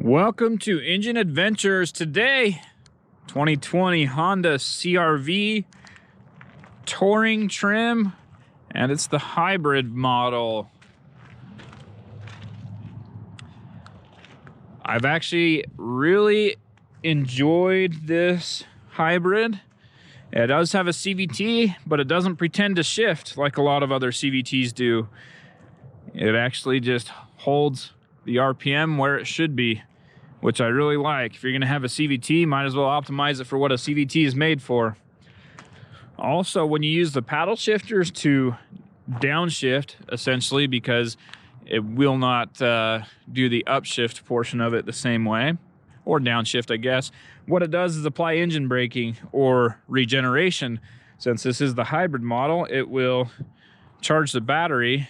Welcome to Engine Adventures. Today, 2020 Honda CRV touring trim, and it's the hybrid model. I've actually really enjoyed this hybrid. It does have a CVT, but it doesn't pretend to shift like a lot of other CVTs do. It actually just holds the RPM where it should be, which I really like. If you're gonna have a CVT, might as well optimize it for what a CVT is made for. Also, when you use the paddle shifters to downshift, essentially, because it will not do the upshift portion of it the same way, or downshift, I guess. What it does is apply engine braking or regeneration. Since this is the hybrid model, it will charge the battery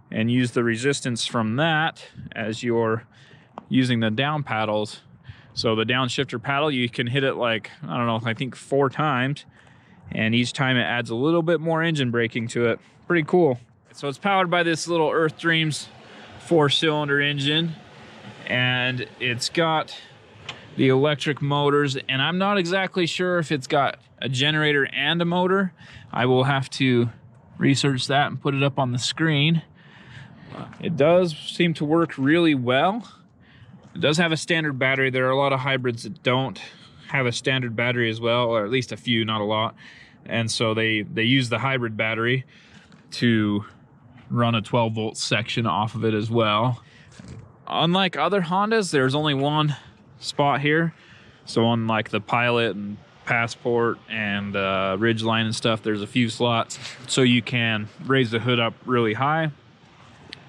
and use the resistance from that as you're using the down paddles. So the downshifter paddle, you can hit it like, I don't know, I think 4 times. And each time it adds a little bit more engine braking to it. Pretty cool. So it's powered by this little Earth Dreams 4-cylinder engine. And it's got the electric motors. And I'm not exactly sure if it's got a generator and a motor. I will have to research that and put it up on the screen. It does seem to work really well. It does have a standard battery. There are a lot of hybrids that don't have a standard battery as well, or at least a few, not a lot. And so they use the hybrid battery to run a 12-volt section off of it as well. Unlike other Hondas, there's only one spot here. So on like the Pilot and Passport and Ridgeline and stuff, there's a few slots. So you can raise the hood up really high,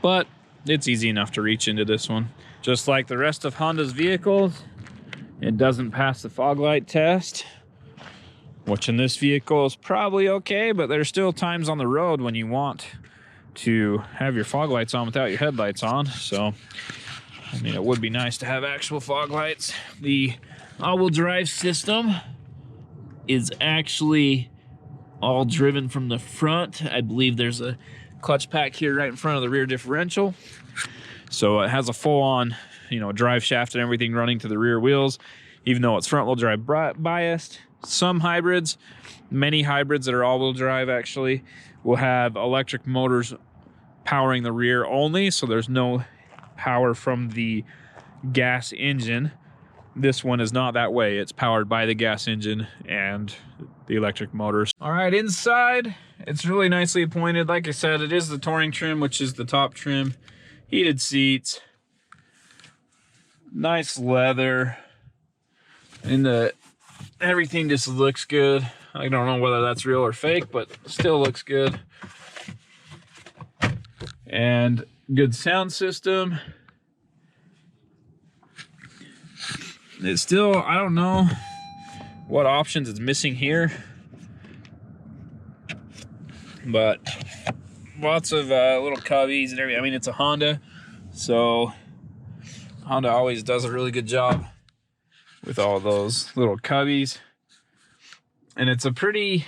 but it's easy enough to reach into this one. Just like the rest of Honda's vehicles, it doesn't pass the fog light test, which in this vehicle is probably okay, but there's still times on the road when you want to have your fog lights on without your headlights on. So, I mean, it would be nice to have actual fog lights. The all-wheel drive system is actually all driven from the front. I believe there's a clutch pack here right in front of the rear differential. So it has a full-on, drive shaft and everything running to the rear wheels, even though it's front-wheel drive biased. Some hybrids, many hybrids that are all-wheel drive actually, will have electric motors powering the rear only, so there's no power from the gas engine. This one is not that way. It's powered by the gas engine and the electric motors. All right, inside, it's really nicely appointed. Like I said, it is the touring trim, which is the top trim. Heated seats, nice leather, and everything just looks good. I don't know whether that's real or fake, but still looks good. And good sound system. It's still, I don't know what options it's missing here, but lots of little cubbies and everything. I mean, it's a Honda, so Honda always does a really good job with all those little cubbies. And it's a pretty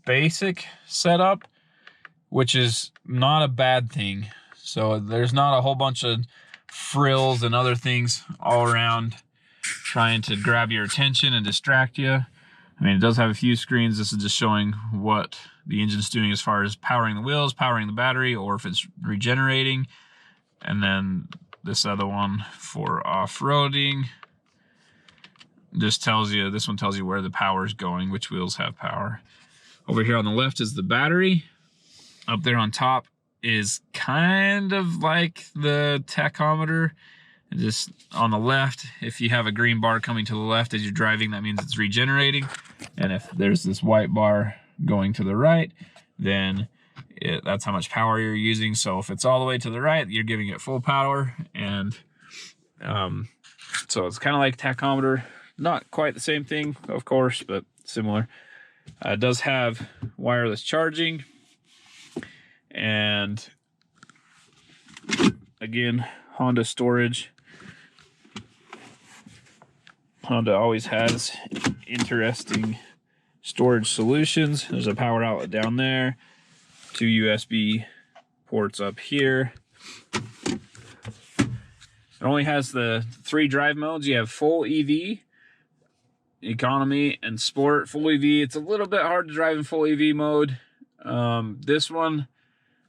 basic setup, which is not a bad thing. So there's not a whole bunch of frills and other things all around trying to grab your attention and distract you. I mean, it does have a few screens. This is just showing what the engine's doing as far as powering the wheels, powering the battery, or if it's regenerating. And then this other one for off-roading. Just tells you, this one tells you where the power is going, which wheels have power. Over here on the left is the battery. Up there on top is kind of like the tachometer. And just on the left, if you have a green bar coming to the left as you're driving, that means it's regenerating. And if there's this white bar going to the right, then that's how much power you're using. So if it's all the way to the right, you're giving it full power. And so it's kind of like tachometer. Not quite the same thing, of course, but similar. It does have wireless charging. And again, Honda storage. Honda always has interesting storage solutions. There's a power outlet down there, 2 USB ports up here. It only has the 3 drive modes. You have full EV, economy, and sport. Full EV, it's a little bit hard to drive in full EV mode. This one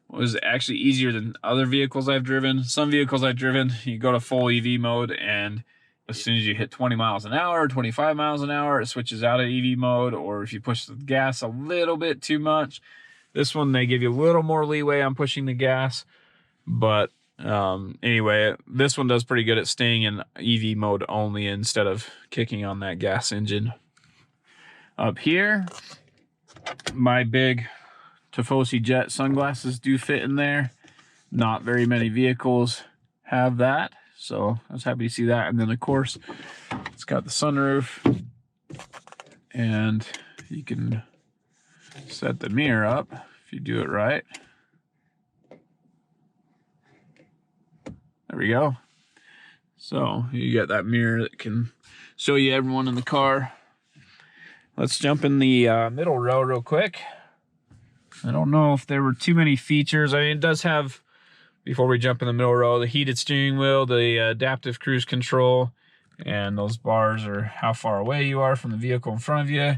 was actually easier than other vehicles I've driven. Some vehicles I've driven, you go to full EV mode, and as soon as you hit 20 miles an hour, 25 miles an hour, it switches out of EV mode, or if you push the gas a little bit too much. This one, they give you a little more leeway on pushing the gas, but anyway, this one does pretty good at staying in EV mode only instead of kicking on that gas engine. Up here, my big Tifosi Jet sunglasses do fit in there. Not very many vehicles have that, so I was happy to see that. And then of course, it's got the sunroof, and you can set the mirror up if you do it right. There we go. So you got that mirror that can show you everyone in the car. Let's jump in the middle row real quick. I don't know if there were too many features. I mean, it does have, before we jump in the middle row, the heated steering wheel, the adaptive cruise control, and those bars are how far away you are from the vehicle in front of you.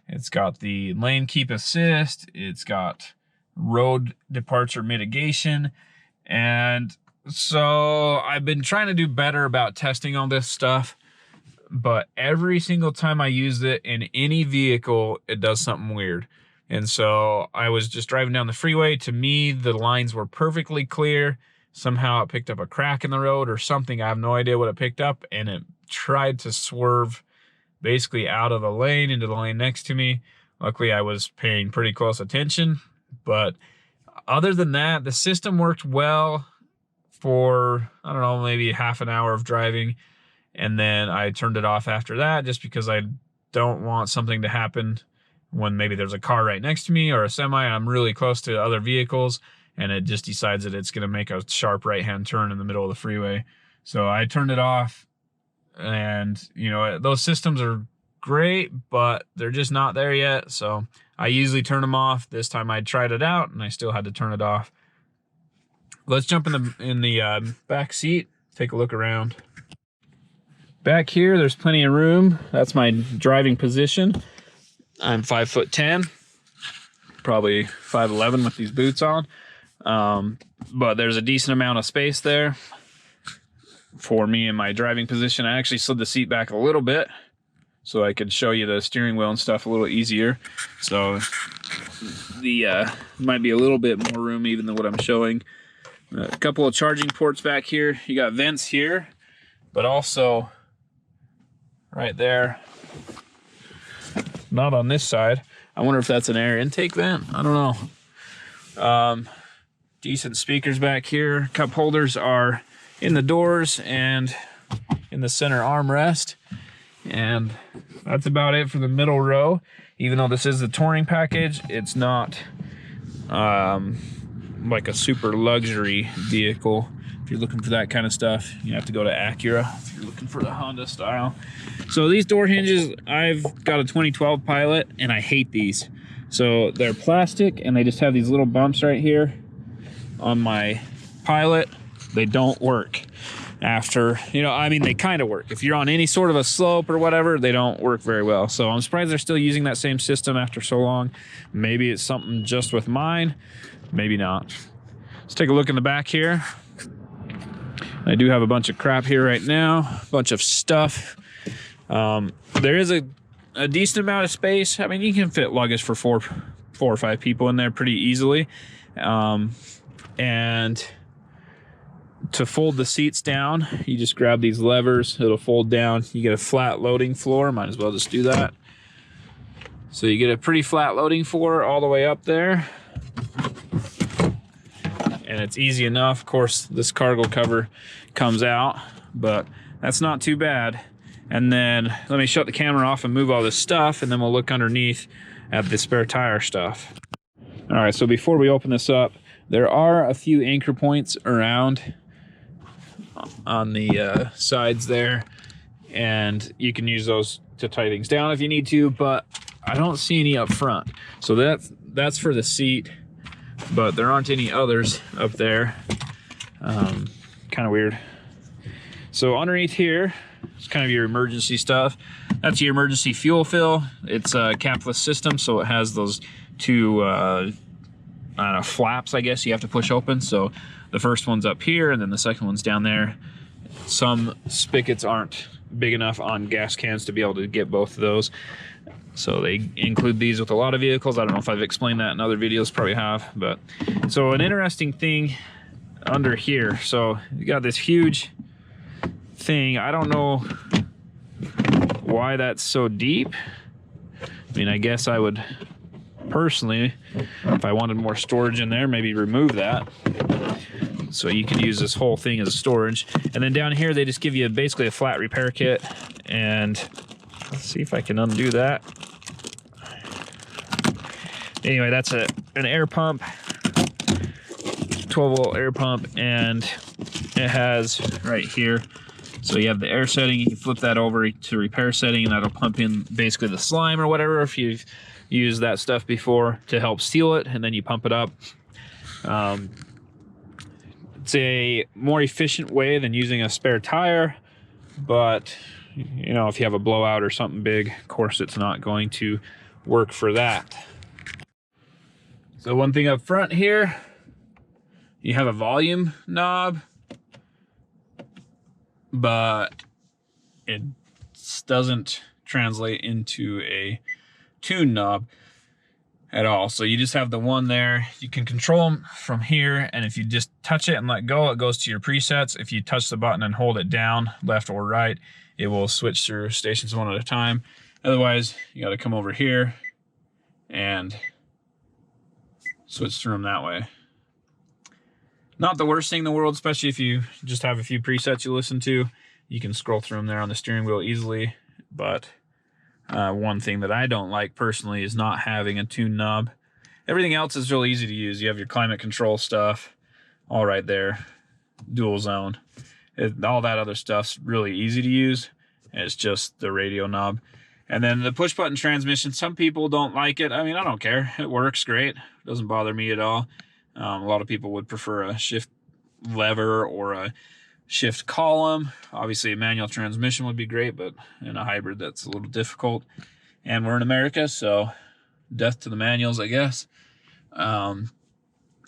It's got the lane keep assist. It's got road departure mitigation. And so I've been trying to do better about testing all this stuff, but every single time I use it in any vehicle, it does something weird. And so I was just driving down the freeway. To me, the lines were perfectly clear. Somehow it picked up a crack in the road or something. I have no idea what it picked up, and it tried to swerve basically out of the lane into the lane next to me. Luckily, I was paying pretty close attention. But other than that, the system worked well for, I don't know, maybe half an hour of driving. And then I turned it off after that just because I don't want something to happen when maybe there's a car right next to me or a semi and I'm really close to other vehicles, and it just decides that it's going to make a sharp right-hand turn in the middle of the freeway. So I turned it off, and you know, those systems are great, but they're just not there yet. So I usually turn them off. This time I tried it out and I still had to turn it off. Let's jump in the back seat, take a look around. Back here, there's plenty of room. That's my driving position. I'm 5'10", probably 5'11" with these boots on. But there's a decent amount of space there for me in my driving position. I actually slid the seat back a little bit so I could show you the steering wheel and stuff a little easier. So the might be a little bit more room even than what I'm showing. A couple of charging ports back here. You got vents here, but also right there. Not on this side. I wonder if that's an air intake vent. I don't know. Decent speakers back here. Cup holders are in the doors and in the center armrest. And that's about it for the middle row. Even though this is the touring package, it's not like a super luxury vehicle. If you're looking for that kind of stuff, you have to go to Acura if you're looking for the Honda style. So these door hinges, I've got a 2012 Pilot, and I hate these. So they're plastic, and they just have these little bumps right here. On my Pilot, they don't work. After, you know, I mean, they kind of work. If you're on any sort of a slope or whatever, they don't work very well. So I'm surprised they're still using that same system after so long. Maybe it's something just with mine, maybe not. Let's take a look in the back here. I do have a bunch of crap here right now, a bunch of stuff. There is a decent amount of space. I mean, you can fit luggage for four or five people in there pretty easily. And to fold the seats down, you just grab these levers, it'll fold down. You get a flat loading floor, might as well just do that. So you get a pretty flat loading floor all the way up there. And it's easy enough. Of course, this cargo cover comes out, but that's not too bad. And then let me shut the camera off and move all this stuff, and then we'll look underneath at the spare tire stuff. All right, so before we open this up, there are a few anchor points around on the sides there, and you can use those to tie things down if you need to, but I don't see any up front. So that's for the seat, but there aren't any others up there. Kind of weird. So underneath here, it's kind of your emergency stuff. That's your emergency fuel fill. It's a capless system, so it has those two I don't know, flaps, I guess, you have to push open. So the first one's up here, and then the second one's down there. Some spigots aren't big enough on gas cans to be able to get both of those. So they include these with a lot of vehicles. I don't know if I've explained that in other videos, probably have. But so an interesting thing under here. So you got this huge thing. I don't know why that's so deep. I mean, I guess I would personally, if I wanted more storage in there, maybe remove that. So you could use this whole thing as storage. And then down here, they just give you basically a flat repair kit. And let's see if I can undo that. Anyway, that's an air pump, 12-volt air pump, and it has right here. So you have the air setting, you can flip that over to repair setting, and that'll pump in basically the slime or whatever if you've used that stuff before to help seal it, and then you pump it up. It's a more efficient way than using a spare tire, but you know, if you have a blowout or something big, of course it's not going to work for that. So one thing up front here, you have a volume knob, but it doesn't translate into a tune knob at all. So you just have the one there. You can control them from here, and if you just touch it and let go, it goes to your presets. If you touch the button and hold it down, left or right, it will switch through stations one at a time. Otherwise, you got to come over here and switch through them that way. Not the worst thing in the world, especially if you just have a few presets you listen to. You can scroll through them there on the steering wheel easily. But one thing that I don't like personally is not having a tune knob. Everything else is really easy to use. You have your climate control stuff all right there, dual zone. All that other stuff's really easy to use. It's just the radio knob. And then the push button transmission, some people don't like it. I mean, I don't care. It works great. It doesn't bother me at all. A lot of people would prefer a shift lever or a shift column. Obviously, a manual transmission would be great, but in a hybrid, that's a little difficult. And we're in America, so death to the manuals, I guess. But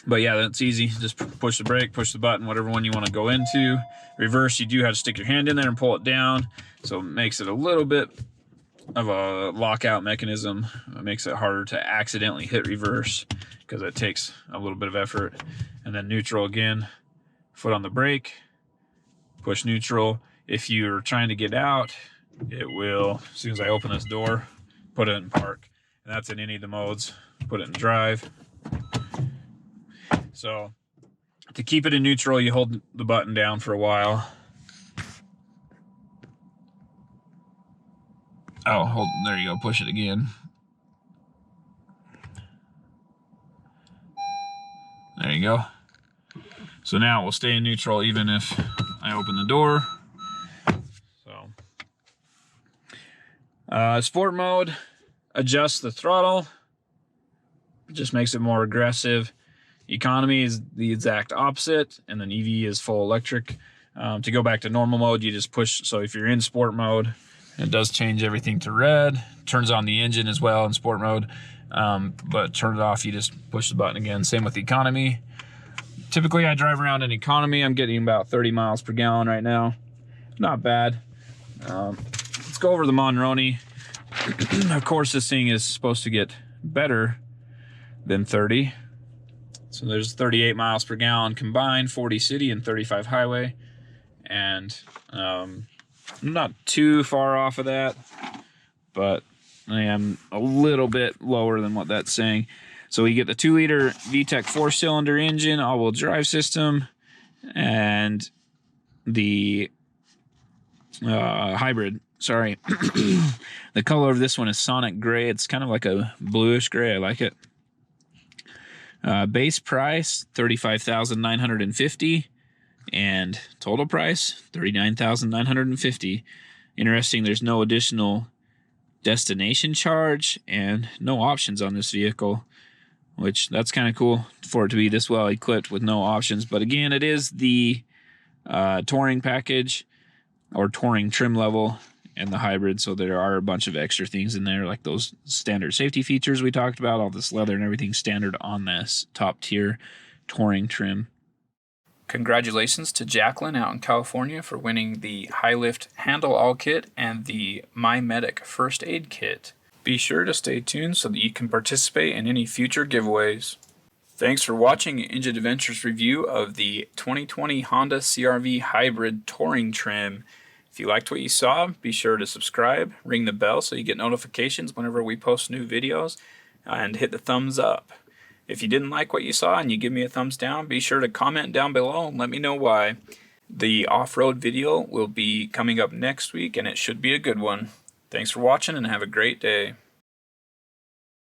yeah, that's easy. Just push the brake, push the button, whatever one you want to go into. Reverse, you do have to stick your hand in there and pull it down. So it makes it a little bit of a lockout mechanism. It makes it harder to accidentally hit reverse because it takes a little bit of effort. And then neutral again, foot on the brake, push neutral. If you're trying to get out, it will, as soon as I open this door, put it in park. And that's in any of the modes. Put it in drive. So to keep it in neutral, you hold the button down for a while. Oh, hold, there you go, push it again. There you go. So now it will stay in neutral even if I open the door. So, sport mode, adjust the throttle. It just makes it more aggressive. Economy is the exact opposite, and then EV is full electric. To go back to normal mode, you just push. So if you're in sport mode, it does change everything to red. Turns on the engine as well in sport mode. But turn it off, you just push the button again. Same with economy. Typically I drive around in economy. I'm getting about 30 miles per gallon right now. Not bad. Let's go over the Monroney. Of course, this thing is supposed to get better than 30. So there's 38 miles per gallon combined, 40 city and 35 highway. And I'm not too far off of that, but I am a little bit lower than what that's saying. So we get the 2-liter VTEC 4-cylinder engine, all-wheel drive system, and the hybrid. Sorry. The color of this one is Sonic Gray. It's kind of like a bluish gray. I like it. Base price $35,950 and total price $39,950. Interesting, there's no additional destination charge and no options on this vehicle, which that's kind of cool for it to be this well equipped with no options. But again, it is the touring package. or touring trim level in the hybrid. So there are a bunch of extra things in there, like those standard safety features we talked about, all this leather and everything standard on this top tier touring trim. Congratulations to Jacqueline out in California for winning the High Lift Handle All Kit and the My Medic First Aid Kit. Be sure to stay tuned so that you can participate in any future giveaways. Thanks for watching Engine Adventures review of the 2020 Honda CRV Hybrid Touring Trim. If you liked what you saw, be sure to subscribe, ring the bell so you get notifications whenever we post new videos, and hit the thumbs up. If you didn't like what you saw and you give me a thumbs down, be sure to comment down below and let me know why. The off-road video will be coming up next week, and it should be a good one. Thanks for watching and have a great day.